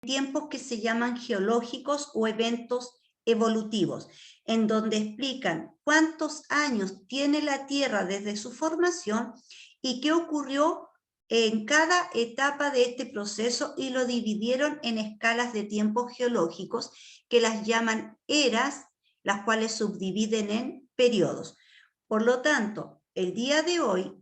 tiempos que se llaman geológicos o eventos evolutivos, en donde explican cuántos años tiene la Tierra desde su formación y qué ocurrió en cada etapa de este proceso, y lo dividieron en escalas de tiempos geológicos que las llaman eras, las cuales subdividen en periodos. Por lo tanto, el día de hoy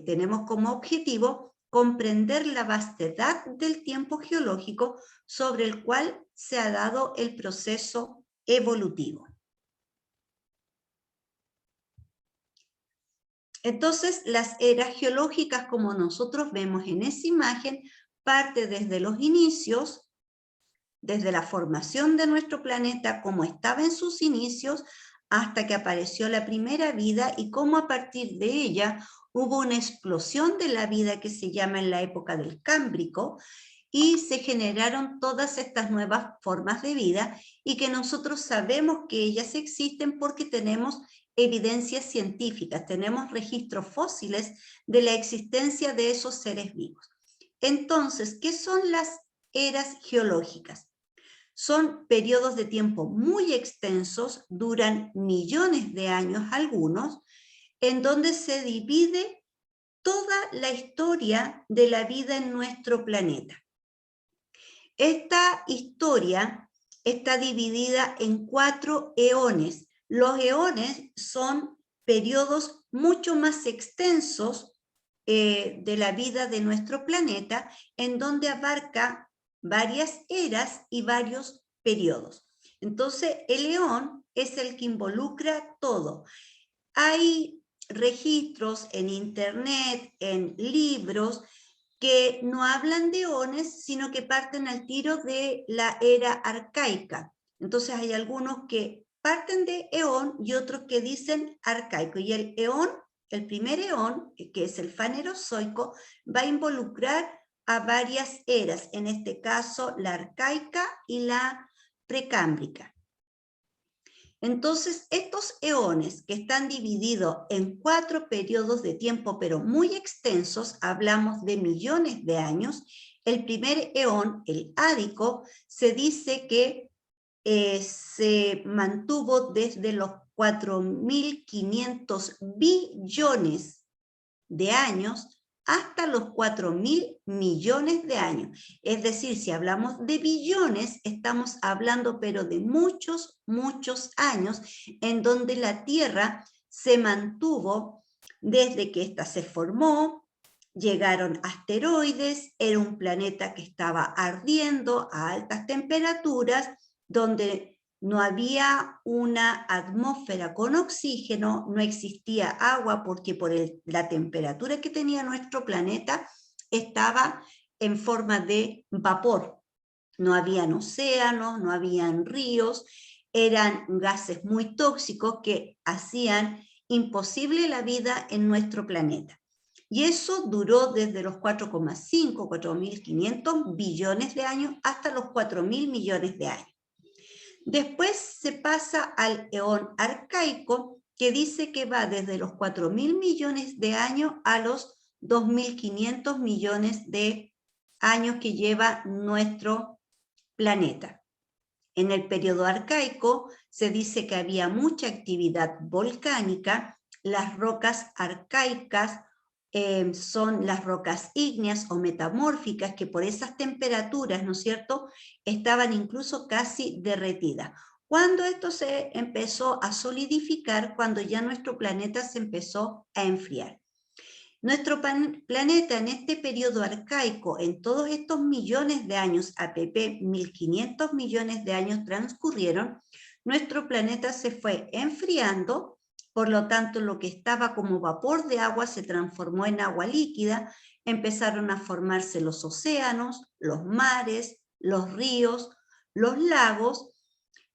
tenemos como objetivo comprender la vastedad del tiempo geológico sobre el cual se ha dado el proceso evolutivo. Entonces, las eras geológicas, como nosotros vemos en esa imagen, parte desde los inicios, desde la formación de nuestro planeta, como estaba en sus inicios, hasta que apareció la primera vida y cómo a partir de ella hubo una explosión de la vida que se llama en la época del Cámbrico, y se generaron todas estas nuevas formas de vida y que nosotros sabemos que ellas existen porque tenemos evidencias científicas, tenemos registros fósiles de la existencia de esos seres vivos. Entonces, ¿qué son las eras geológicas? Son periodos de tiempo muy extensos, duran millones de años algunos, en donde se divide toda la historia de la vida en nuestro planeta. Esta historia está dividida en 4 eones. Los eones son periodos mucho más extensos de la vida de nuestro planeta, en donde abarca varias eras y varios periodos. Entonces, el eón es el que involucra todo. Hay registros en internet, en libros, que no hablan de eones, sino que parten al tiro de la era arcaica. Entonces hay algunos que parten de eón y otros que dicen arcaico. Y el eón, el primer eón, que es el fanerozoico, va a involucrar a varias eras, en este caso la arcaica y la precámbrica. Entonces, estos eones que están divididos en 4 periodos de tiempo, pero muy extensos, hablamos de millones de años. El primer eón, el ádico, se dice que se mantuvo desde los 4.500 billones de años hasta los 4.000 millones de años. Es decir, si hablamos de billones, estamos hablando pero de muchos, muchos años, en donde la Tierra se mantuvo desde que ésta se formó. Llegaron asteroides, era un planeta que estaba ardiendo a altas temperaturas, donde no había una atmósfera con oxígeno, no existía agua porque por la temperatura que tenía nuestro planeta estaba en forma de vapor. No habían océanos, no habían ríos, eran gases muy tóxicos que hacían imposible la vida en nuestro planeta. Y eso duró desde los 4,5, 4.500 billones de años hasta los 4.000 millones de años. Después se pasa al eón arcaico, que dice que va desde los 4.000 millones de años a los 2.500 millones de años que lleva nuestro planeta. En el periodo arcaico se dice que había mucha actividad volcánica. Las rocas arcaicas son las rocas ígneas o metamórficas, que por esas temperaturas, ¿no es cierto?, estaban incluso casi derretidas. Cuando esto se empezó a solidificar, cuando ya nuestro planeta se empezó a enfriar. Nuestro planeta en este periodo arcaico, en todos estos millones de años, APP, 1.500 millones de años transcurrieron, nuestro planeta se fue enfriando. Por lo tanto, lo que estaba como vapor de agua se transformó en agua líquida, empezaron a formarse los océanos, los mares, los ríos, los lagos.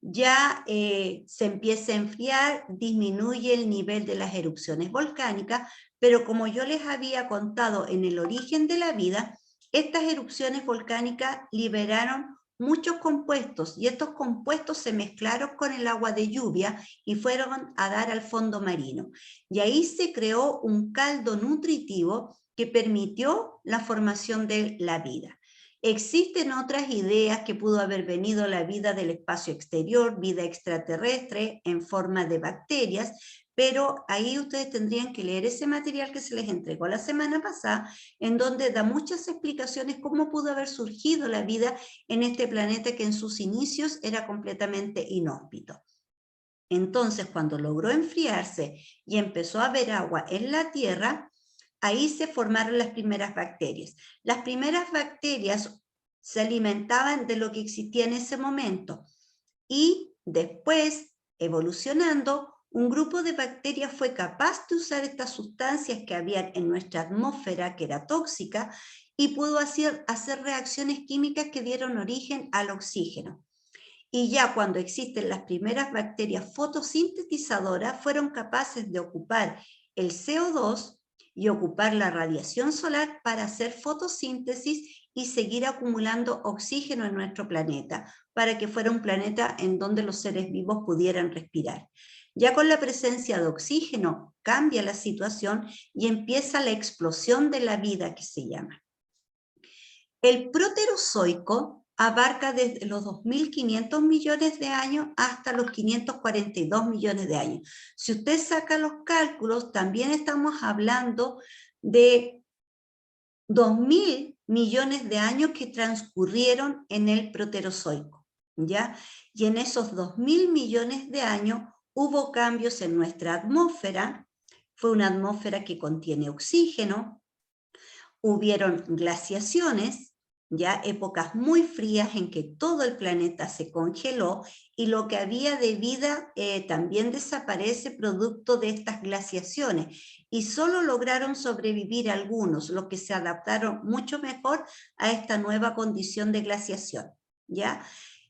Ya se empieza a enfriar, disminuye el nivel de las erupciones volcánicas, pero como yo les había contado en el origen de la vida, estas erupciones volcánicas liberaron muchos compuestos, y estos compuestos se mezclaron con el agua de lluvia y fueron a dar al fondo marino. Y ahí se creó un caldo nutritivo que permitió la formación de la vida. Existen otras ideas que pudo haber venido la vida del espacio exterior, vida extraterrestre en forma de bacterias, pero ahí ustedes tendrían que leer ese material que se les entregó la semana pasada, en donde da muchas explicaciones cómo pudo haber surgido la vida en este planeta que en sus inicios era completamente inhóspito. Entonces, cuando logró enfriarse y empezó a haber agua en la Tierra, ahí se formaron las primeras bacterias. Las primeras bacterias se alimentaban de lo que existía en ese momento y después, evolucionando, un grupo de bacterias fue capaz de usar estas sustancias que habían en nuestra atmósfera, que era tóxica, y pudo hacer reacciones químicas que dieron origen al oxígeno. Y ya cuando existen las primeras bacterias fotosintetizadoras, fueron capaces de ocupar el CO2 y ocupar la radiación solar para hacer fotosíntesis y seguir acumulando oxígeno en nuestro planeta, para que fuera un planeta en donde los seres vivos pudieran respirar. Ya con la presencia de oxígeno cambia la situación y empieza la explosión de la vida que se llama. El Proterozoico abarca desde los 2.500 millones de años hasta los 542 millones de años. Si usted saca los cálculos, también estamos hablando de 2.000 millones de años que transcurrieron en el Proterozoico, ¿ya? Y en esos 2.000 millones de años hubo cambios en nuestra atmósfera. Fue una atmósfera que contiene oxígeno, hubieron glaciaciones, ya épocas muy frías en que todo el planeta se congeló y lo que había de vida también desaparece producto de estas glaciaciones y solo lograron sobrevivir algunos, los que se adaptaron mucho mejor a esta nueva condición de glaciación, ¿ya?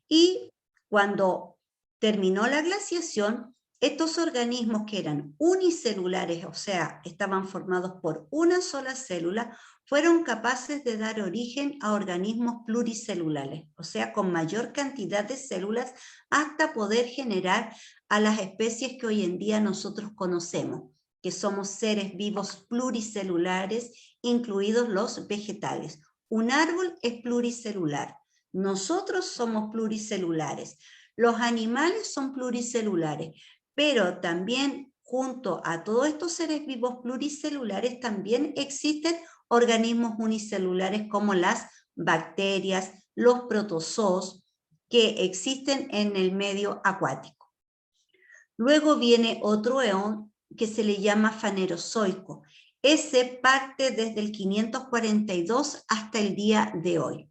Y cuando terminó la glaciación, estos organismos que eran unicelulares, o sea, estaban formados por una sola célula, fueron capaces de dar origen a organismos pluricelulares, o sea, con mayor cantidad de células hasta poder generar a las especies que hoy en día nosotros conocemos, que somos seres vivos pluricelulares, incluidos los vegetales. Un árbol es pluricelular. Nosotros somos pluricelulares. Los animales son pluricelulares, pero también junto a todos estos seres vivos pluricelulares también existen organismos unicelulares como las bacterias, los protozoos, que existen en el medio acuático. Luego viene otro eón que se le llama fanerozoico. Ese parte desde el 542 hasta el día de hoy.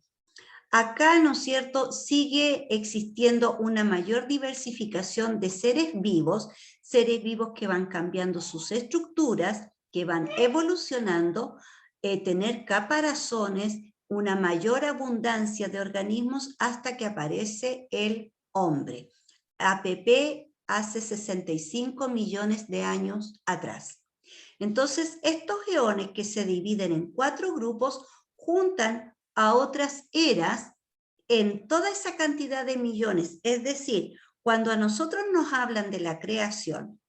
Acá, ¿no es cierto?, sigue existiendo una mayor diversificación de seres vivos que van cambiando sus estructuras, que van evolucionando, tener caparazones, una mayor abundancia de organismos hasta que aparece el hombre. APP hace 65 millones de años atrás. Entonces, estos eones que se dividen en 4 grupos juntan a otras eras en toda esa cantidad de millones. Es decir, cuando a nosotros nos hablan de la creación,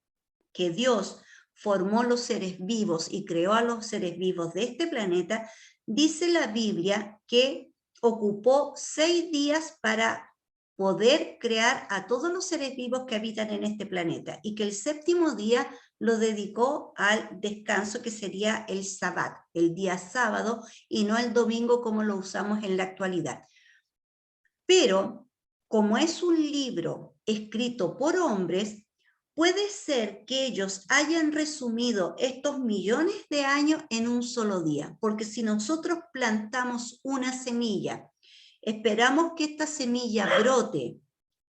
que Dios formó los seres vivos y creó a los seres vivos de este planeta, dice la Biblia que ocupó 6 días para poder crear a todos los seres vivos que habitan en este planeta y que el 7º día lo dedicó al descanso, que sería el Sabbat, el día sábado, y no el domingo como lo usamos en la actualidad. Pero como es un libro escrito por hombres, puede ser que ellos hayan resumido estos millones de años en un solo día, porque si nosotros plantamos una semilla, esperamos que esta semilla brote,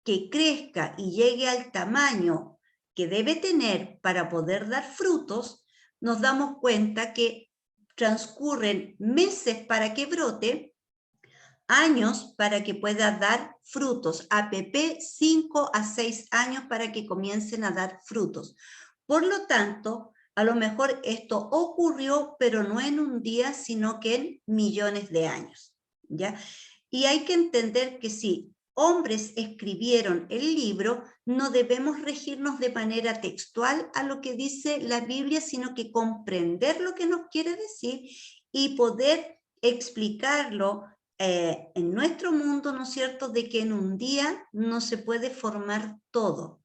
que crezca y llegue al tamaño que debe tener para poder dar frutos, nos damos cuenta que transcurren meses para que brote, años para que pueda dar frutos, APP 5 a 6 años para que comiencen a dar frutos. Por lo tanto, a lo mejor esto ocurrió, pero no en un día, sino que en millones de años, ¿ya? Y hay que entender que si hombres escribieron el libro, no debemos regirnos de manera textual a lo que dice la Biblia, sino que comprender lo que nos quiere decir y poder explicarlo en nuestro mundo, ¿no es cierto?, de que en un día no se puede formar todo.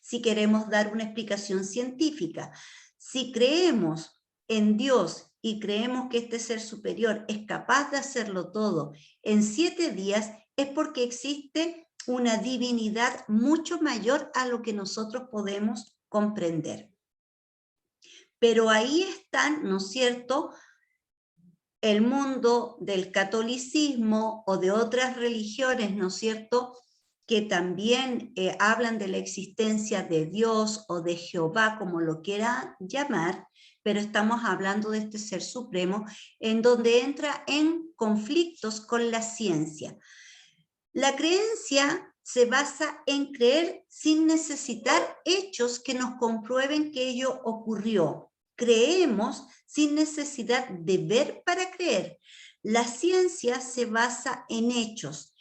Si queremos dar una explicación científica, si creemos en Dios y creemos que este ser superior es capaz de hacerlo todo en 7 días, es porque existe una divinidad mucho mayor a lo que nosotros podemos comprender. Pero ahí están, ¿no es cierto?, el mundo del catolicismo o de otras religiones, ¿no es cierto?, que también hablan de la existencia de Dios o de Jehová, como lo quiera llamar, pero estamos hablando de este ser supremo, en donde entra en conflictos con la ciencia. La creencia se basa en creer sin necesitar hechos que nos comprueben que ello ocurrió. Creemos sin necesidad de ver para creer. La ciencia se basa en hechos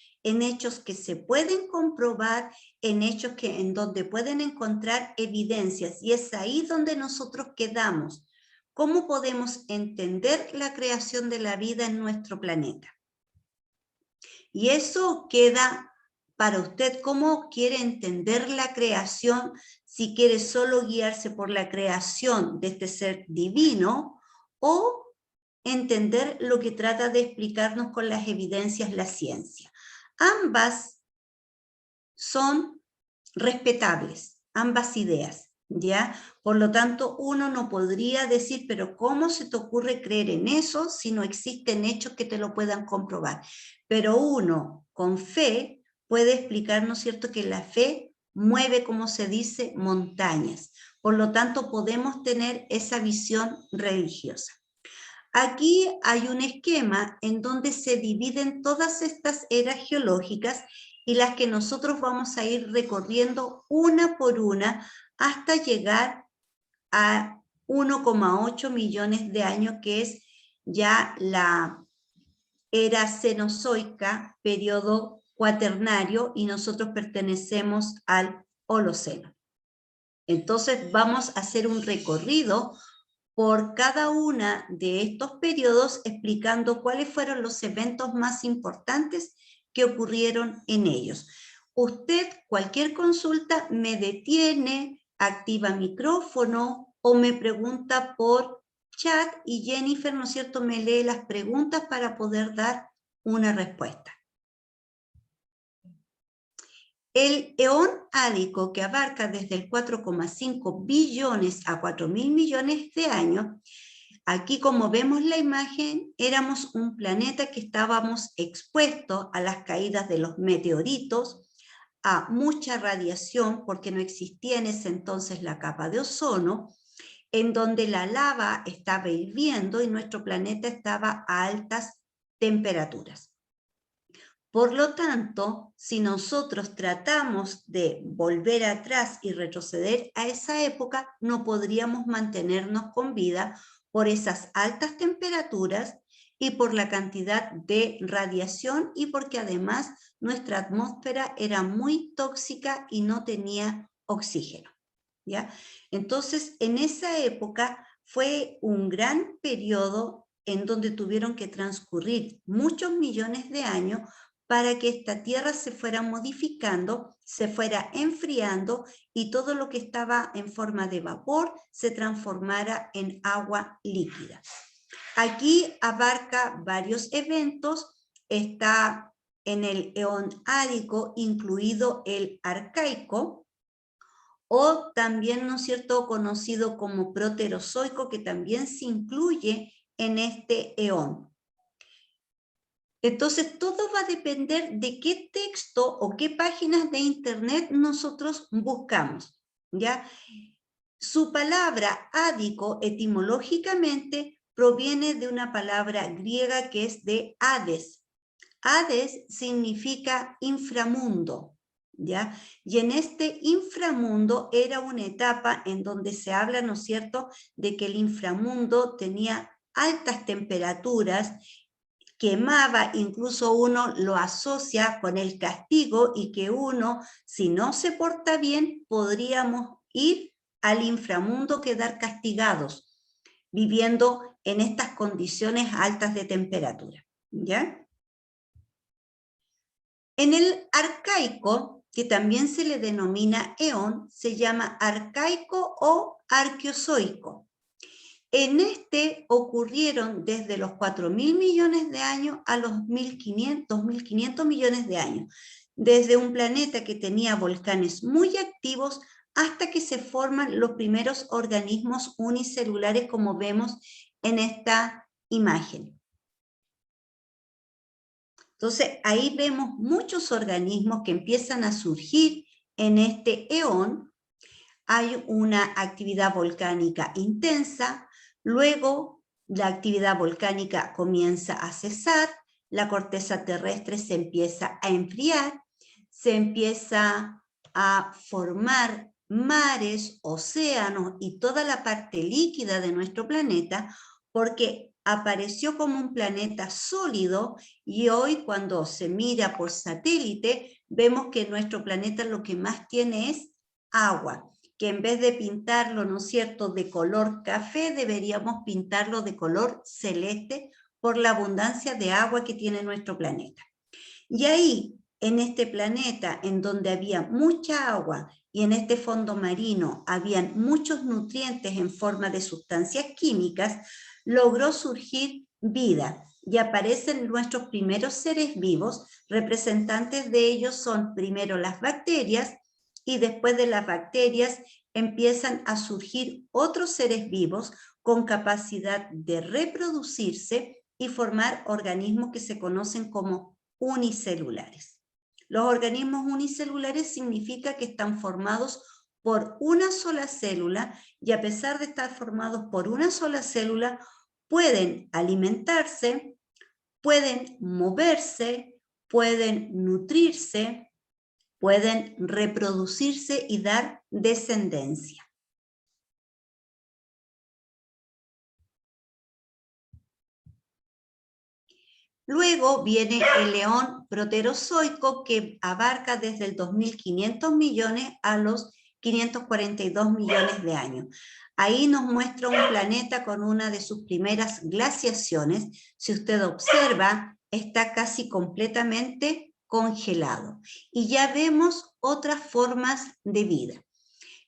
que se pueden comprobar, en hechos en donde pueden encontrar evidencias, y es ahí donde nosotros quedamos. ¿Cómo podemos entender la creación de la vida en nuestro planeta? Y eso queda para usted, cómo quiere entender la creación, si quiere solo guiarse por la creación de este ser divino, o entender lo que trata de explicarnos con las evidencias la ciencia. Ambas son respetables, ambas ideas, ¿ya? Por lo tanto, uno no podría decir, pero ¿cómo se te ocurre creer en eso si no existen hechos que te lo puedan comprobar? Pero uno, con fe, puede explicar, ¿no es cierto?, que la fe mueve, como se dice, montañas. Por lo tanto, podemos tener esa visión religiosa. Aquí hay un esquema en donde se dividen todas estas eras geológicas y las que nosotros vamos a ir recorriendo una por una hasta llegar a 1,8 millones de años, que es ya la era cenozoica, periodo cuaternario, y nosotros pertenecemos al Holoceno. Entonces vamos a hacer un recorrido por cada una de estos periodos, explicando cuáles fueron los eventos más importantes que ocurrieron en ellos. Usted, cualquier consulta, me detiene, activa micrófono o me pregunta por chat, y Jennifer, ¿no es cierto?, me lee las preguntas para poder dar una respuesta. El eón ádico, que abarca desde el 4,5 billones a 4.000 millones de años, aquí, como vemos la imagen, éramos un planeta que estábamos expuestos a las caídas de los meteoritos, a mucha radiación, porque no existía en ese entonces la capa de ozono, en donde la lava estaba hirviendo y nuestro planeta estaba a altas temperaturas. Por lo tanto, si nosotros tratamos de volver atrás y retroceder a esa época, no podríamos mantenernos con vida por esas altas temperaturas y por la cantidad de radiación, y porque además nuestra atmósfera era muy tóxica y no tenía oxígeno, ¿ya? Entonces, en esa época fue un gran periodo en donde tuvieron que transcurrir muchos millones de años para que esta tierra se fuera modificando, se fuera enfriando, y todo lo que estaba en forma de vapor se transformara en agua líquida. Aquí abarca varios eventos, está en el eón ádico incluido el arcaico, o también, ¿no es cierto?, conocido como proterozoico, que también se incluye en este eón. Entonces, todo va a depender de qué texto o qué páginas de internet nosotros buscamos, ¿ya? Su palabra ádico, etimológicamente, proviene de una palabra griega que es de Hades. Hades significa inframundo, ¿ya? Y en este inframundo era una etapa en donde se habla, ¿no es cierto?, de que el inframundo tenía altas temperaturas, quemaba, incluso uno lo asocia con el castigo, y que uno, si no se porta bien, podríamos ir al inframundo, quedar castigados, viviendo en estas condiciones altas de temperatura, ¿ya? En el arcaico, que también se le denomina eón, se llama arcaico o arqueozoico. En este ocurrieron desde los 4.000 millones de años a los 2.500 millones de años, desde un planeta que tenía volcanes muy activos hasta que se forman los primeros organismos unicelulares, como vemos en esta imagen. Entonces, ahí vemos muchos organismos que empiezan a surgir en este eón. Hay una actividad volcánica intensa, luego la actividad volcánica comienza a cesar, la corteza terrestre se empieza a enfriar, se empieza a formar mares, océanos y toda la parte líquida de nuestro planeta, porque apareció como un planeta sólido y hoy cuando se mira por satélite vemos que nuestro planeta lo que más tiene es agua, que en vez de pintarlo, ¿no es cierto?, de color café, deberíamos pintarlo de color celeste por la abundancia de agua que tiene nuestro planeta. Y ahí, en este planeta, en donde había mucha agua y en este fondo marino habían muchos nutrientes en forma de sustancias químicas, logró surgir vida y aparecen nuestros primeros seres vivos. Representantes de ellos son primero las bacterias y después de las bacterias empiezan a surgir otros seres vivos con capacidad de reproducirse y formar organismos que se conocen como unicelulares. Los organismos unicelulares significa que están formados por una sola célula y a pesar de estar formados por una sola célula, pueden alimentarse, pueden moverse, pueden nutrirse, pueden reproducirse y dar descendencia. Luego viene el eón proterozoico, que abarca desde el 2.500 millones a los 542 millones de años. Ahí nos muestra un planeta con una de sus primeras glaciaciones. Si usted observa, está casi completamente congelado. Y ya vemos otras formas de vida.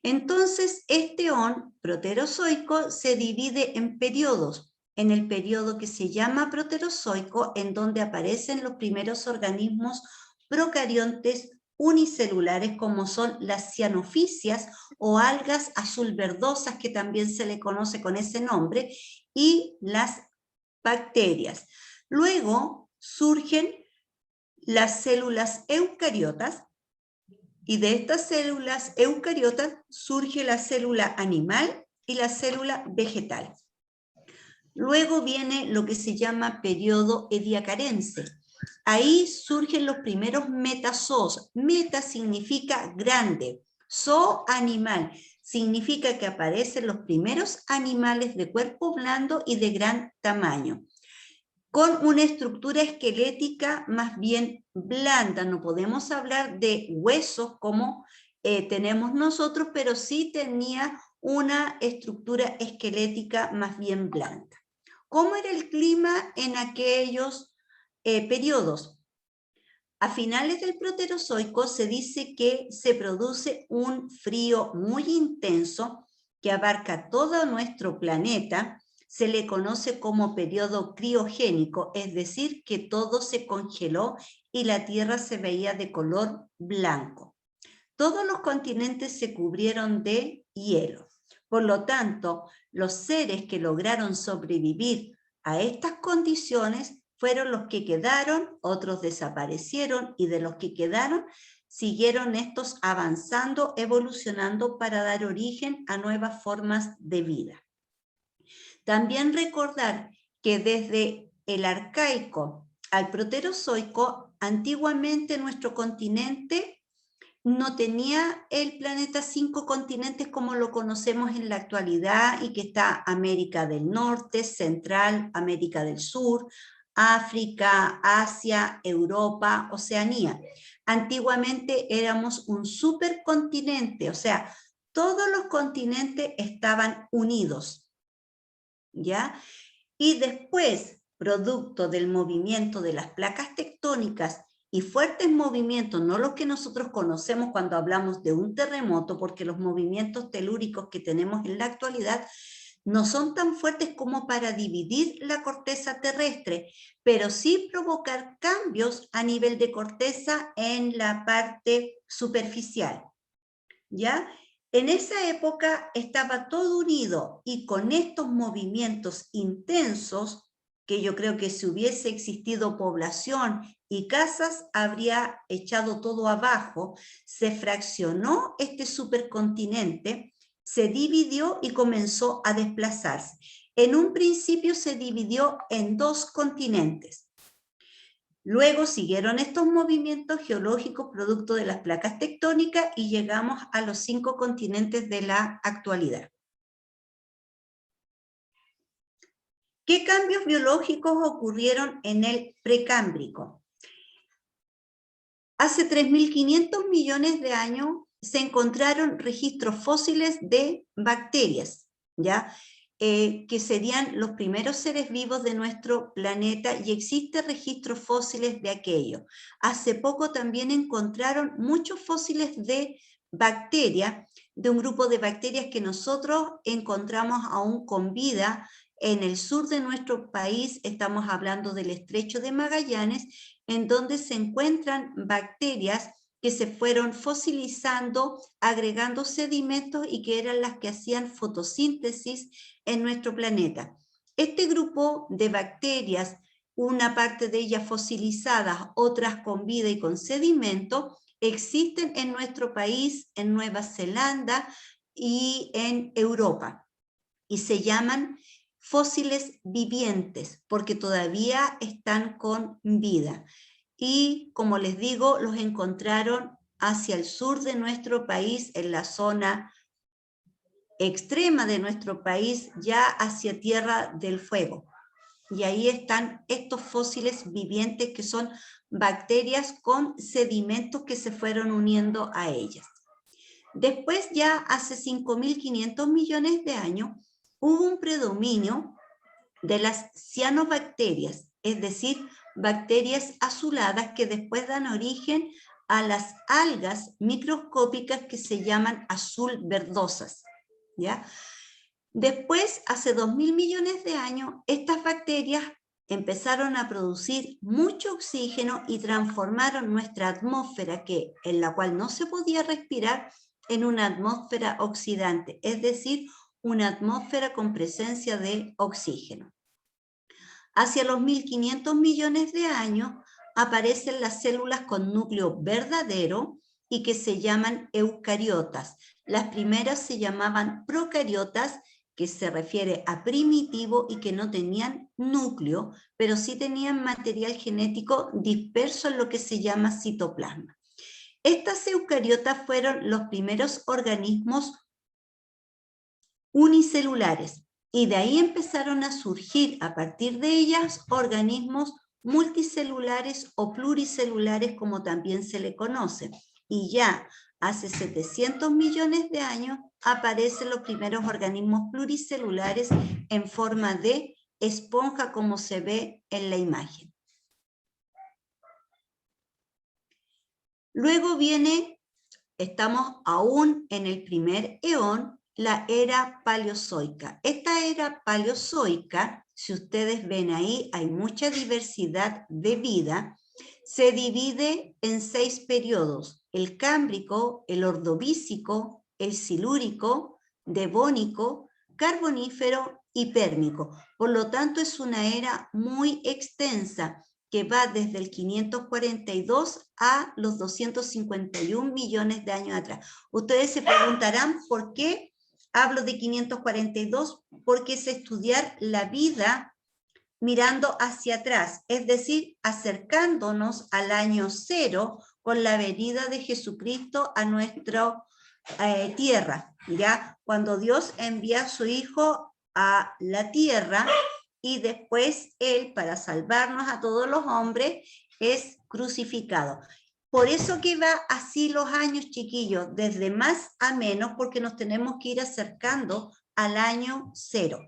Entonces, este eón proterozoico se divide en periodos. En el periodo que se llama proterozoico, en donde aparecen los primeros organismos procariontes unicelulares, como son las cianofisias o algas azul verdosas, que también se le conoce con ese nombre, y las bacterias. Luego surgen las células eucariotas, y de estas células eucariotas surge la célula animal y la célula vegetal. Luego viene lo que se llama periodo ediacarense. Ahí surgen los primeros metazoos. Meta significa grande. Zoo, animal. Significa que aparecen los primeros animales de cuerpo blando y de gran tamaño, con una estructura esquelética más bien blanda. No podemos hablar de huesos como tenemos nosotros, pero sí tenía una estructura esquelética más bien blanda. ¿Cómo era el clima en aquellos periodos? A finales del Proterozoico se dice que se produce un frío muy intenso que abarca todo nuestro planeta. Se le conoce como periodo criogénico, es decir, que todo se congeló y la Tierra se veía de color blanco. Todos los continentes se cubrieron de hielo. Por lo tanto, los seres que lograron sobrevivir a estas condiciones fueron los que quedaron, otros desaparecieron, y de los que quedaron siguieron estos avanzando, evolucionando para dar origen a nuevas formas de vida. También recordar que desde el arcaico al proterozoico, antiguamente nuestro continente no tenía el planeta 5 continentes como lo conocemos en la actualidad, y que está América del Norte, Central, América del Sur, África, Asia, Europa, Oceanía. Antiguamente éramos un supercontinente, o sea, todos los continentes estaban unidos, ¿ya? Y después, producto del movimiento de las placas tectónicas y fuertes movimientos, no los que nosotros conocemos cuando hablamos de un terremoto, porque los movimientos telúricos que tenemos en la actualidad no son tan fuertes como para dividir la corteza terrestre, pero sí provocar cambios a nivel de corteza en la parte superficial, ¿ya? En esa época estaba todo unido y con estos movimientos intensos, que yo creo que si hubiese existido población y casas, habría echado todo abajo, se fraccionó este supercontinente, se dividió y comenzó a desplazarse. En un principio se dividió en 2 continentes. Luego siguieron estos movimientos geológicos producto de las placas tectónicas y llegamos a los 5 continentes de la actualidad. ¿Qué cambios biológicos ocurrieron en el Precámbrico? Hace 3.500 millones de años se encontraron registros fósiles de bacterias, ¿ya? Que serían los primeros seres vivos de nuestro planeta y existen registros fósiles de aquello. Hace poco también encontraron muchos fósiles de bacterias, de un grupo de bacterias que nosotros encontramos aún con vida en el sur de nuestro país. Estamos hablando del Estrecho de Magallanes, en donde se encuentran bacterias que se fueron fosilizando, agregando sedimentos y que eran las que hacían fotosíntesis en nuestro planeta. Este grupo de bacterias, una parte de ellas fosilizadas, otras con vida y con sedimento, existen en nuestro país, en Nueva Zelanda y en Europa. Y se llaman fósiles vivientes, porque todavía están con vida. Y como les digo, los encontraron hacia el sur de nuestro país, en la zona extrema de nuestro país, ya hacia Tierra del Fuego. Y ahí están estos fósiles vivientes que son bacterias con sedimentos que se fueron uniendo a ellas. Después, ya hace 5.500 millones de años, hubo un predominio de las cianobacterias, es decir, bacterias azuladas que después dan origen a las algas microscópicas que se llaman azul verdosas, ¿ya? Después, hace 2.000 millones de años, estas bacterias empezaron a producir mucho oxígeno y transformaron nuestra atmósfera, en la cual no se podía respirar, en una atmósfera oxidante, es decir, una atmósfera con presencia de oxígeno. Hacia los 1.500 millones de años aparecen las células con núcleo verdadero y que se llaman eucariotas. Las primeras se llamaban procariotas, que se refiere a primitivo y que no tenían núcleo, pero sí tenían material genético disperso en lo que se llama citoplasma. Estas eucariotas fueron los primeros organismos unicelulares y de ahí empezaron a surgir a partir de ellas organismos multicelulares o pluricelulares, como también se le conoce. Y ya hace 700 millones de años aparecen los primeros organismos pluricelulares en forma de esponja, como se ve en la imagen. Luego viene, estamos aún en el primer eón, la era paleozoica. Esta era paleozoica, si ustedes ven ahí, hay mucha diversidad de vida. Se divide en 6 periodos: el cámbrico, el ordovícico, el silúrico, devónico, carbonífero y pérmico. Por lo tanto, es una era muy extensa que va desde el 542 a los 251 millones de años atrás. Ustedes se preguntarán por qué hablo de 542, porque es estudiar la vida mirando hacia atrás, es decir, acercándonos al año 0 con la venida de Jesucristo a nuestra tierra, ¿ya? Cuando Dios envía a su Hijo a la tierra y después Él, para salvarnos a todos los hombres, es crucificado. Por eso que va así los años, chiquillos, desde más a menos, porque nos tenemos que ir acercando al año 0.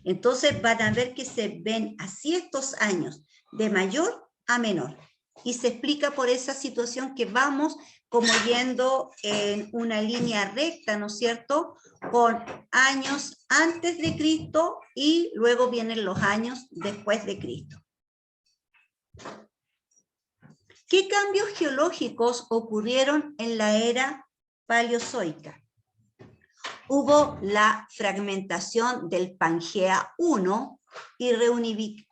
Entonces van a ver que se ven así estos años, de mayor a menor. y se explica por esa situación que vamos como yendo en una línea recta, ¿no es cierto?, con años antes de Cristo y luego vienen los años después de Cristo. ¿Qué cambios geológicos ocurrieron en la era paleozoica? Hubo la fragmentación del Pangea I y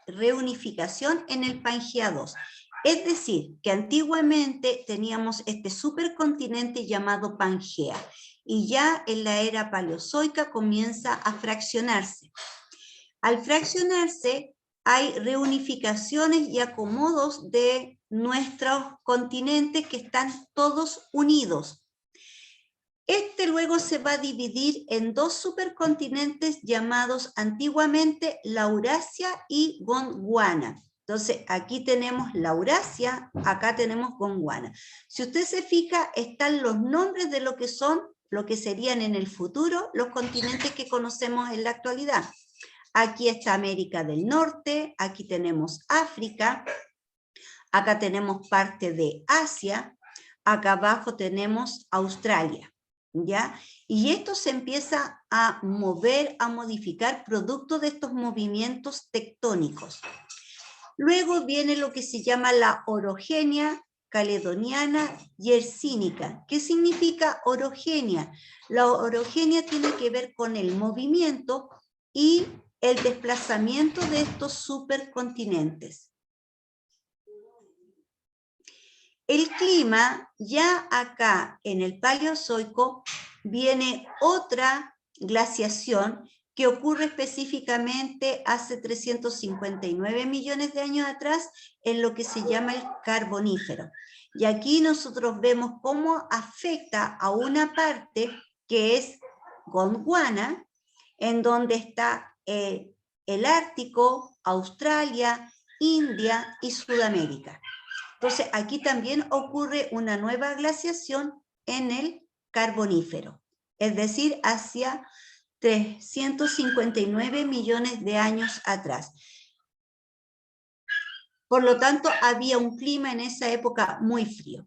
reunificación en el Pangea II. Es decir, que antiguamente teníamos este supercontinente llamado Pangea, y ya en la era paleozoica comienza a fraccionarse. Al fraccionarse hay reunificaciones y acomodos de nuestros continentes que están todos unidos. Este luego se va a dividir en dos supercontinentes llamados antiguamente Laurasia y Gondwana. Entonces, aquí tenemos Laurasia, acá tenemos Gondwana. Si usted se fija, están los nombres de lo que son, lo que serían en el futuro, los continentes que conocemos en la actualidad. Aquí está América del Norte, aquí tenemos África, acá tenemos parte de Asia, acá abajo tenemos Australia. ¿Ya? Y esto se empieza a mover, a modificar producto de estos movimientos tectónicos. Luego viene lo que se llama la orogenia caledoniana yersínica. ¿Qué significa orogenia? La orogenia tiene que ver con el movimiento y el desplazamiento de estos supercontinentes. El clima, ya acá en el Paleozoico, viene otra glaciación que ocurre específicamente hace 359 millones de años atrás en lo que se llama el Carbonífero. Y aquí nosotros vemos cómo afecta a una parte que es Gondwana, en donde está el Ártico, Australia, India y Sudamérica. Entonces, aquí también ocurre una nueva glaciación en el Carbonífero, es decir, hacia 359 millones de años atrás. Por lo tanto, había un clima en esa época muy frío.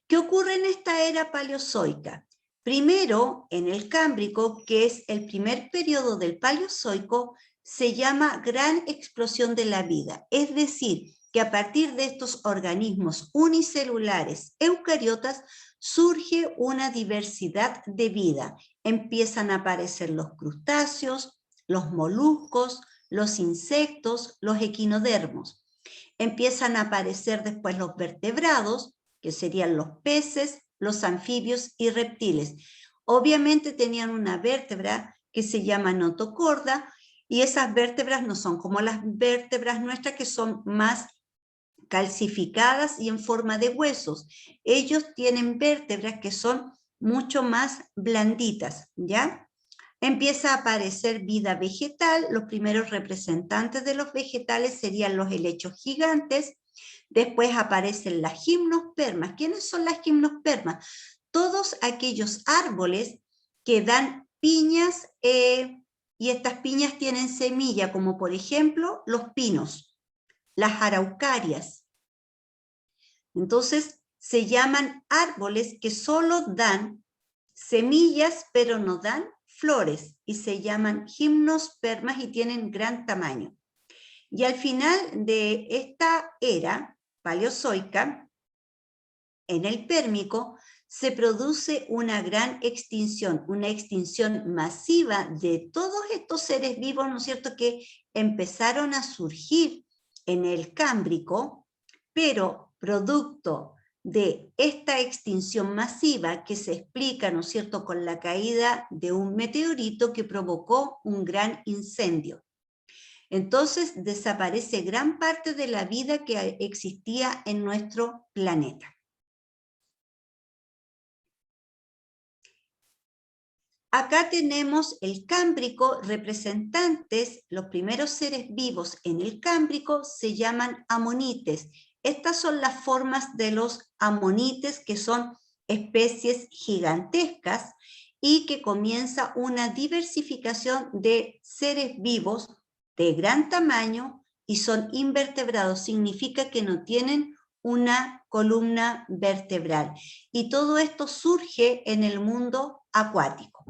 ¿Qué ocurre en esta era paleozoica? Primero, en el Cámbrico, que es el primer periodo del Paleozoico, se llama gran explosión de la vida, es decir, que a partir de estos organismos unicelulares eucariotas surge una diversidad de vida. Empiezan a aparecer los crustáceos, los moluscos, los insectos, los equinodermos. Empiezan a aparecer después los vertebrados, que serían los peces, los anfibios y reptiles. Obviamente tenían una vértebra que se llama notocorda, y esas vértebras no son como las vértebras nuestras, que son más calcificadas y en forma de huesos. Ellos tienen vértebras que son mucho más blanditas, ¿ya? Empieza a aparecer vida vegetal. Los primeros representantes de los vegetales serían los helechos gigantes. Después aparecen las gimnospermas. ¿Quiénes son las gimnospermas? Todos aquellos árboles que dan piñas, y estas piñas tienen semilla, como por ejemplo los pinos, las araucarias. Entonces se llaman árboles que solo dan semillas, pero no dan flores, y se llaman gimnospermas y tienen gran tamaño. Y al final de esta era paleozoica, en el Pérmico, se produce una gran extinción, una extinción masiva de todos estos seres vivos, ¿no es cierto?, que empezaron a surgir en el Cámbrico, pero producto de esta extinción masiva que se explica, ¿no es cierto?, con la caída de un meteorito que provocó un gran incendio. Entonces desaparece gran parte de la vida que existía en nuestro planeta. Acá tenemos el Cámbrico, representantes, los primeros seres vivos en el Cámbrico se llaman amonites. Estas son las formas de los amonites, que son especies gigantescas y que comienza una diversificación de seres vivos de gran tamaño y son invertebrados. Significa que no tienen una columna vertebral. Y todo esto surge en el mundo acuático.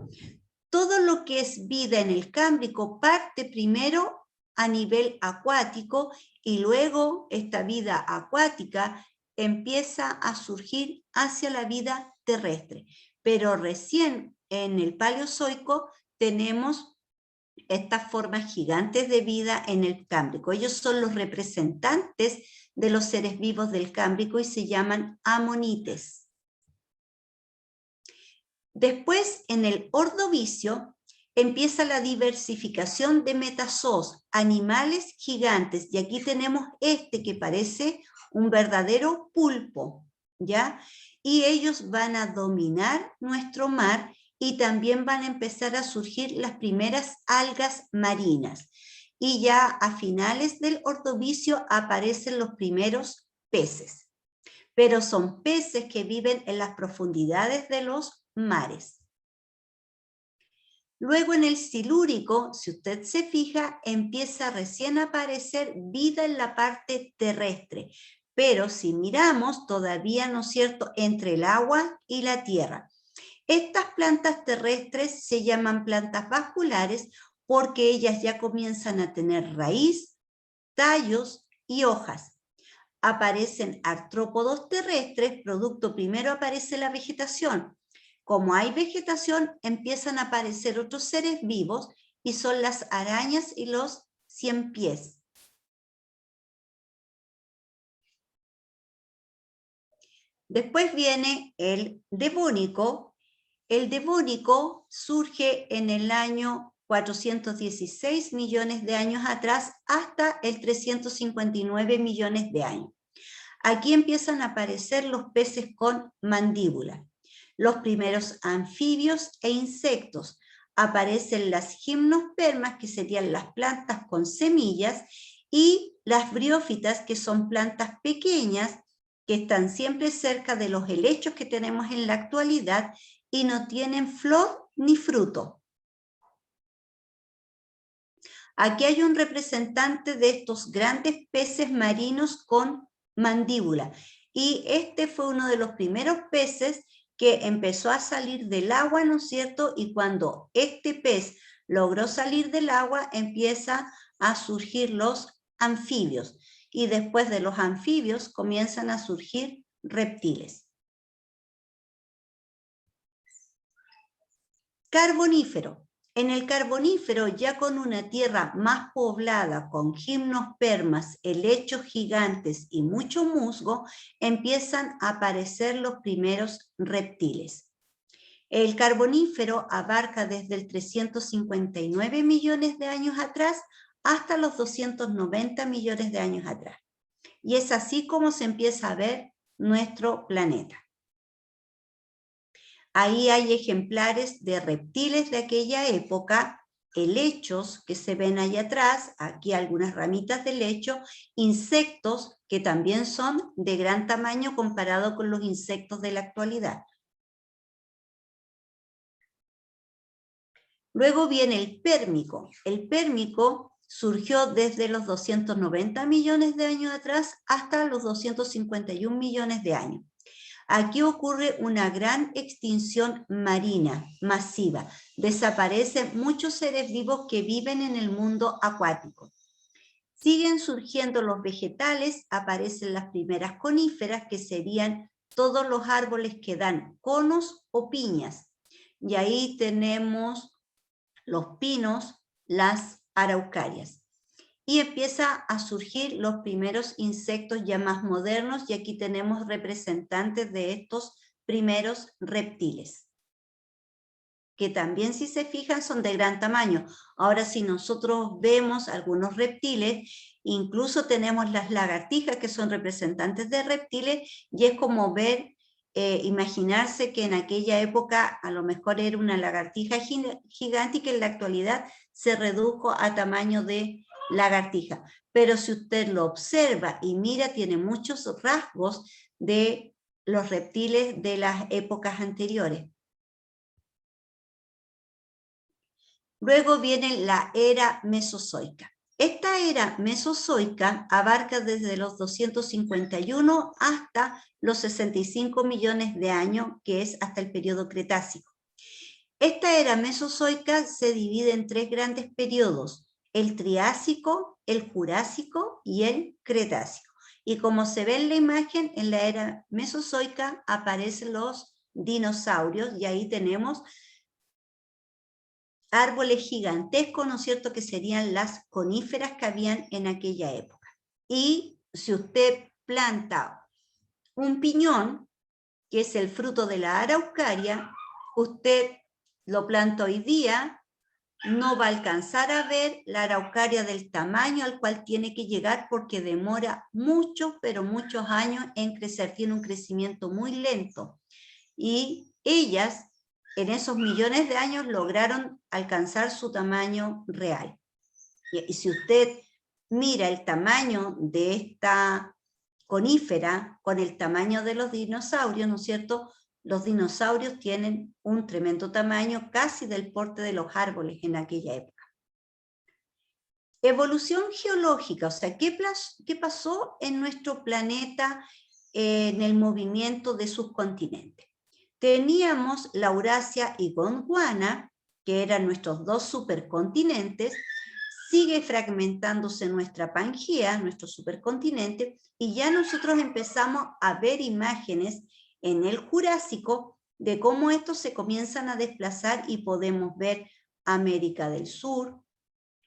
Todo lo que es vida en el Cámbrico parte primero a nivel acuático y luego esta vida acuática empieza a surgir hacia la vida terrestre. Pero recién en el Paleozoico tenemos estas formas gigantes de vida en el Cámbrico. Ellos son los representantes de los seres vivos del Cámbrico y se llaman amonites. Después, en el Ordovícico, empieza la diversificación de metazoos, animales gigantes, y aquí tenemos este que parece un verdadero pulpo, ¿ya? Y ellos van a dominar nuestro mar y también van a empezar a surgir las primeras algas marinas. Y ya a finales del Ordovícico aparecen los primeros peces. Pero son peces que viven en las profundidades de los mares. Luego en el Silúrico, si usted se fija, empieza recién a aparecer vida en la parte terrestre, pero si miramos todavía, ¿no es cierto?, entre el agua y la tierra. Estas plantas terrestres se llaman plantas vasculares porque ellas ya comienzan a tener raíz, tallos y hojas. Aparecen artrópodos terrestres, producto primero aparece la vegetación. Como hay vegetación, empiezan a aparecer otros seres vivos y son las arañas y los ciempiés. Después viene el Devónico. El Devónico surge en el año 416 millones de años atrás hasta el 359 millones de años. Aquí empiezan a aparecer los peces con mandíbula. Los primeros anfibios e insectos. Aparecen las gimnospermas, que serían las plantas con semillas, y las briófitas, que son plantas pequeñas, que están siempre cerca de los helechos que tenemos en la actualidad y no tienen flor ni fruto. Aquí hay un representante de estos grandes peces marinos con mandíbula. Y este fue uno de los primeros peces que empezó a salir del agua, ¿no es cierto? Y cuando este pez logró salir del agua, empieza a surgir los anfibios. Y después de los anfibios comienzan a surgir reptiles. Carbonífero. En el Carbonífero, ya con una tierra más poblada, con gimnospermas, helechos gigantes y mucho musgo, empiezan a aparecer los primeros reptiles. El Carbonífero abarca desde el 359 millones de años atrás hasta los 290 millones de años atrás. Y es así como se empieza a ver nuestro planeta. Ahí hay ejemplares de reptiles de aquella época, helechos que se ven ahí atrás, aquí algunas ramitas de helecho, insectos que también son de gran tamaño comparado con los insectos de la actualidad. Luego viene el Pérmico. El Pérmico surgió desde los 290 millones de años atrás hasta los 251 millones de años. Aquí ocurre una gran extinción marina masiva. Desaparecen muchos seres vivos que viven en el mundo acuático. Siguen surgiendo los vegetales, aparecen las primeras coníferas, que serían todos los árboles que dan conos o piñas. Y ahí tenemos los pinos, las araucarias. Y empieza a surgir los primeros insectos ya más modernos, y aquí tenemos representantes de estos primeros reptiles, que también, si se fijan, son de gran tamaño. Ahora, si nosotros vemos algunos reptiles, incluso tenemos las lagartijas, que son representantes de reptiles, y es como ver, imaginarse que en aquella época a lo mejor era una lagartija gigante y que en la actualidad se redujo a tamaño de lagartija. Pero si usted lo observa y mira, tiene muchos rasgos de los reptiles de las épocas anteriores. Luego viene la era mesozoica. Esta era mesozoica abarca desde los 251 hasta los 65 millones de años, que es hasta el periodo Cretácico. Esta era mesozoica se divide en tres grandes periodos: el Triásico, el Jurásico y el Cretácico. Y como se ve en la imagen, en la era mesozoica aparecen los dinosaurios, y ahí tenemos árboles gigantescos, ¿no es cierto?, que serían las coníferas que habían en aquella época. Y si usted planta un piñón, que es el fruto de la araucaria, usted lo planta hoy día, no va a alcanzar a ver la araucaria del tamaño al cual tiene que llegar, porque demora muchos, pero muchos años en crecer, tiene un crecimiento muy lento. Y ellas, en esos millones de años, lograron alcanzar su tamaño real. Y si usted mira el tamaño de esta conífera con el tamaño de los dinosaurios, ¿no es cierto?, los dinosaurios tienen un tremendo tamaño, casi del porte de los árboles en aquella época. Evolución geológica, o sea, ¿qué pasó en nuestro planeta en el movimiento de sus continentes? Teníamos Laurasia y Gondwana, que eran nuestros dos supercontinentes. Sigue fragmentándose nuestra Pangea, nuestro supercontinente, y ya nosotros empezamos a ver imágenes en el Jurásico de cómo estos se comienzan a desplazar, y podemos ver América del Sur,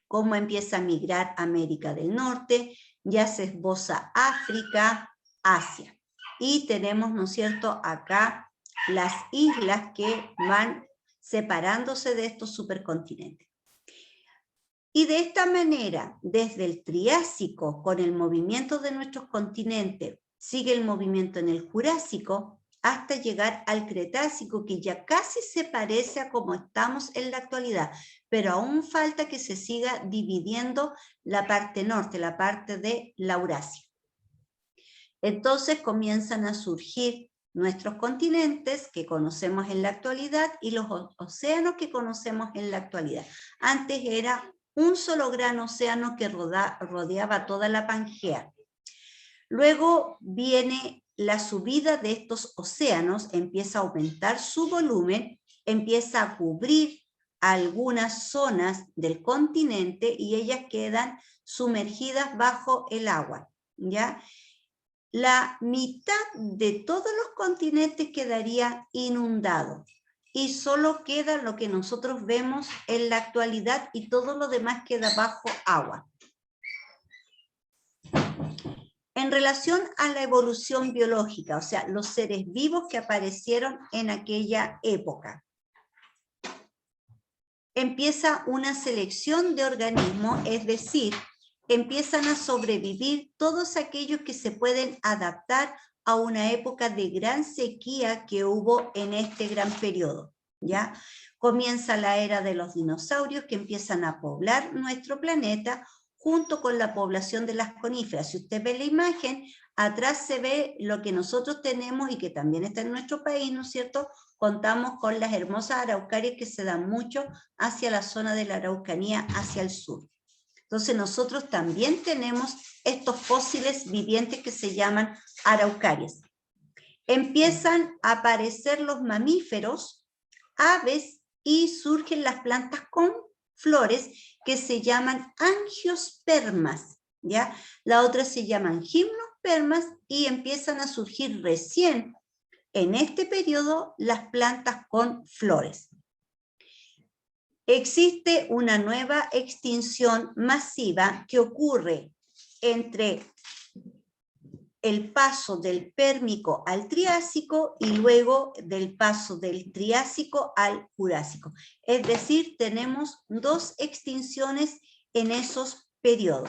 cómo empieza a migrar América del Norte, ya se esboza África, Asia. Y tenemos, ¿no es cierto?, acá las islas que van separándose de estos supercontinentes. Y de esta manera, desde el Triásico, con el movimiento de nuestros continentes, sigue el movimiento en el Jurásico, hasta llegar al Cretácico, que ya casi se parece a como estamos en la actualidad, pero aún falta que se siga dividiendo la parte norte, la parte de Laurasia. Entonces comienzan a surgir nuestros continentes que conocemos en la actualidad y los océanos que conocemos en la actualidad. Antes era un solo gran océano que rodeaba toda la Pangea. Luego viene la subida de estos océanos, empieza a aumentar su volumen, empieza a cubrir algunas zonas del continente y ellas quedan sumergidas bajo el agua, ¿ya? La mitad de todos los continentes quedaría inundado, y solo queda lo que nosotros vemos en la actualidad, y todo lo demás queda bajo agua. En relación a la evolución biológica, o sea, los seres vivos que aparecieron en aquella época, empieza una selección de organismos, es decir, empiezan a sobrevivir todos aquellos que se pueden adaptar a una época de gran sequía que hubo en este gran periodo, ¿ya? Comienza la era de los dinosaurios, que empiezan a poblar nuestro planeta junto con la población de las coníferas. Si usted ve la imagen, atrás se ve lo que nosotros tenemos y que también está en nuestro país, ¿no es cierto? Contamos con las hermosas araucarias que se dan mucho hacia la zona de la Araucanía, hacia el sur. Entonces nosotros también tenemos estos fósiles vivientes que se llaman araucarias. Empiezan a aparecer los mamíferos, aves, y surgen las plantas con flores que se llaman angiospermas, ¿ya? La otra se llaman gimnospermas, y empiezan a surgir recién en este periodo las plantas con flores. Existe una nueva extinción masiva que ocurre entre el paso del Pérmico al Triásico y luego del paso del Triásico al Jurásico. Es decir, tenemos dos extinciones en esos periodos.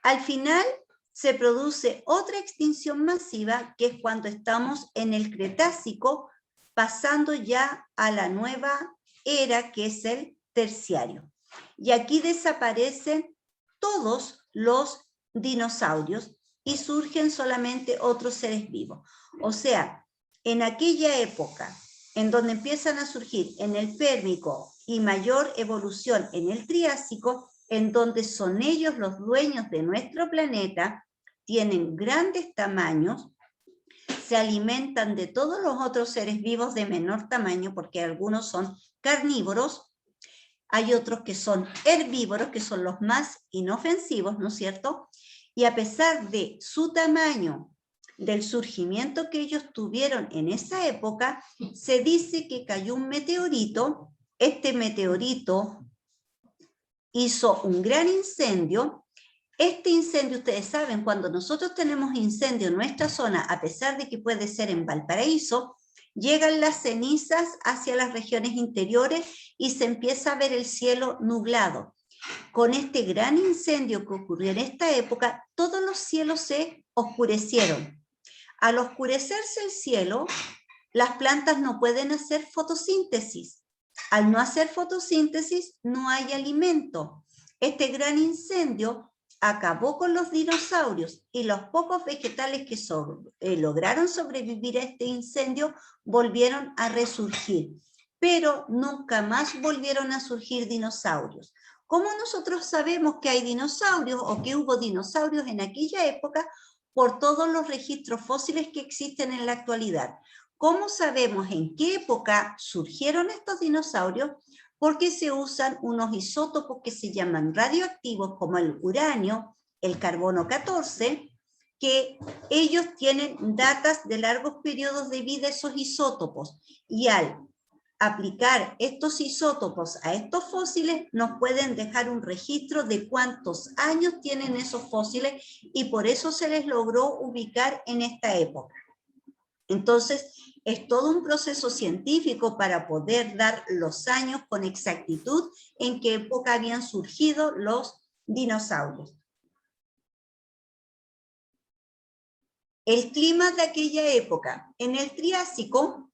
Al final se produce otra extinción masiva, que es cuando estamos en el Cretácico, pasando ya a la nueva era, que es el Terciario. Y aquí desaparecen todos los dinosaurios y surgen solamente otros seres vivos. O sea, en aquella época en donde empiezan a surgir en el Pérmico y mayor evolución en el Triásico, en donde son ellos los dueños de nuestro planeta, tienen grandes tamaños, se alimentan de todos los otros seres vivos de menor tamaño, porque algunos son carnívoros, hay otros que son herbívoros, que son los más inofensivos, ¿no es cierto? Y a pesar de su tamaño, del surgimiento que ellos tuvieron en esa época, se dice que cayó un meteorito. Este meteorito hizo un gran incendio. Este incendio, ustedes saben, cuando nosotros tenemos incendio en nuestra zona, a pesar de que puede ser en Valparaíso, llegan las cenizas hacia las regiones interiores y se empieza a ver el cielo nublado. Con este gran incendio que ocurrió en esta época, todos los cielos se oscurecieron. Al oscurecerse el cielo, las plantas no pueden hacer fotosíntesis. Al no hacer fotosíntesis, no hay alimento. Este gran incendio acabó con los dinosaurios y los pocos vegetales que lograron sobrevivir a este incendio volvieron a resurgir, pero nunca más volvieron a surgir dinosaurios. ¿Cómo nosotros sabemos que hay dinosaurios o que hubo dinosaurios en aquella época? Por todos los registros fósiles que existen en la actualidad. ¿Cómo sabemos en qué época surgieron estos dinosaurios? Porque se usan unos isótopos que se llaman radioactivos, como el uranio, el carbono 14, que ellos tienen datas de largos periodos de vida esos isótopos, y al aplicar estos isótopos a estos fósiles nos pueden dejar un registro de cuántos años tienen esos fósiles, y por eso se les logró ubicar en esta época. Entonces, es todo un proceso científico para poder dar los años con exactitud en qué época habían surgido los dinosaurios. El clima de aquella época, en el Triásico,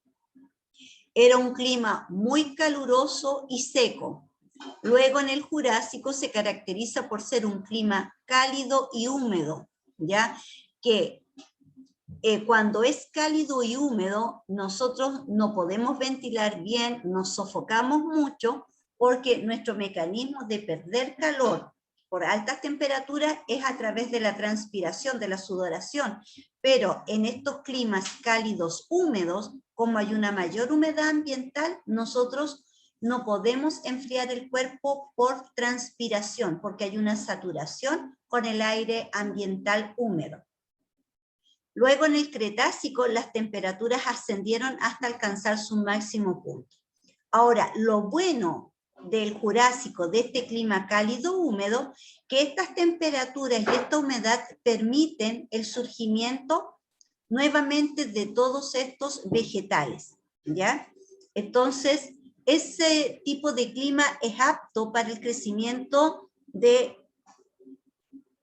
era un clima muy caluroso y seco. Luego en el Jurásico se caracteriza por ser un clima cálido y húmedo, ¿ya? Que cuando es cálido y húmedo, nosotros no podemos ventilar bien, nos sofocamos mucho, porque nuestro mecanismo de perder calor por altas temperaturas es a través de la transpiración, de la sudoración. Pero en estos climas cálidos húmedos, como hay una mayor humedad ambiental, nosotros no podemos enfriar el cuerpo por transpiración, porque hay una saturación con el aire ambiental húmedo. Luego en el Cretácico las temperaturas ascendieron hasta alcanzar su máximo punto. Ahora, lo bueno del Jurásico, de este clima cálido húmedo, que estas temperaturas y esta humedad permiten el surgimiento nuevamente de todos estos vegetales, ¿ya? Entonces, ese tipo de clima es apto para el crecimiento de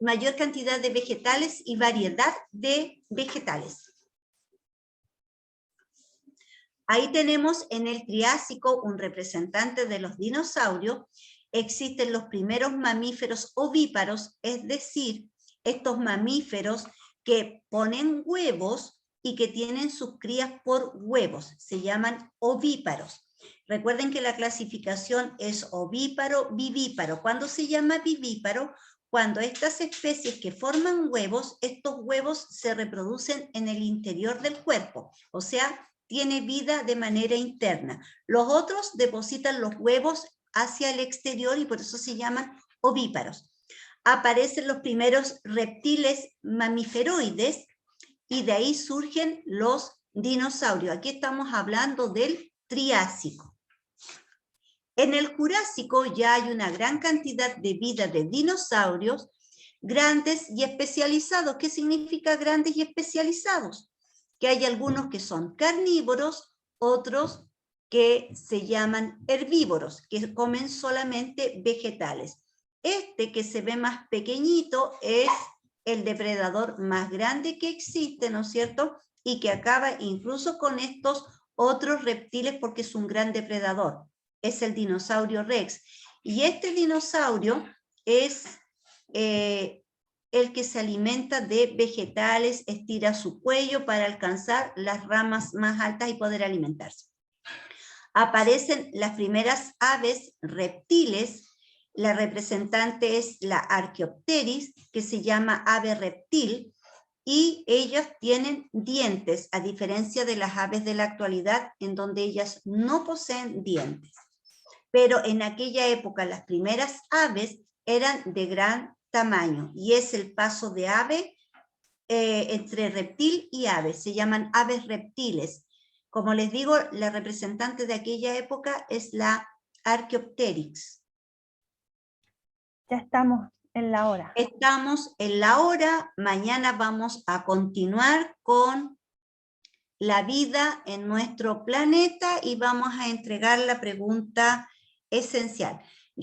mayor cantidad de vegetales y variedad de vegetales. Ahí tenemos en el Triásico un representante de los dinosaurios. Existen los primeros mamíferos ovíparos, es decir, estos mamíferos que ponen huevos y que tienen sus crías por huevos, se llaman ovíparos. Recuerden que la clasificación es ovíparo, vivíparo. ¿Cuándo se llama vivíparo? Cuando estas especies que forman huevos, estos huevos se reproducen en el interior del cuerpo, o sea, tiene vida de manera interna. Los otros depositan los huevos hacia el exterior y por eso se llaman ovíparos. Aparecen los primeros reptiles mamiferoides y de ahí surgen los dinosaurios. Aquí estamos hablando del Triásico. En el Jurásico ya hay una gran cantidad de vida de dinosaurios grandes y especializados. ¿Qué significa grandes y especializados? Que hay algunos que son carnívoros, otros que se llaman herbívoros, que comen solamente vegetales. Este que se ve más pequeñito es el depredador más grande que existe, ¿no es cierto? Y que acaba incluso con estos otros reptiles porque es un gran depredador. Es el dinosaurio Rex. Y este dinosaurio es el que se alimenta de vegetales, estira su cuello para alcanzar las ramas más altas y poder alimentarse. Aparecen las primeras aves reptiles La representante es la Archaeopteryx, que se llama ave reptil, y ellas tienen dientes, a diferencia de las aves de la actualidad, en donde ellas no poseen dientes. Pero en aquella época las primeras aves eran de gran tamaño, y es el paso de ave entre reptil y ave, se llaman aves reptiles. Como les digo, la representante de aquella época es la Archaeopteryx. Ya estamos en la hora. Estamos en la hora, mañana vamos a continuar con la vida en nuestro planeta y vamos a entregar la pregunta esencial.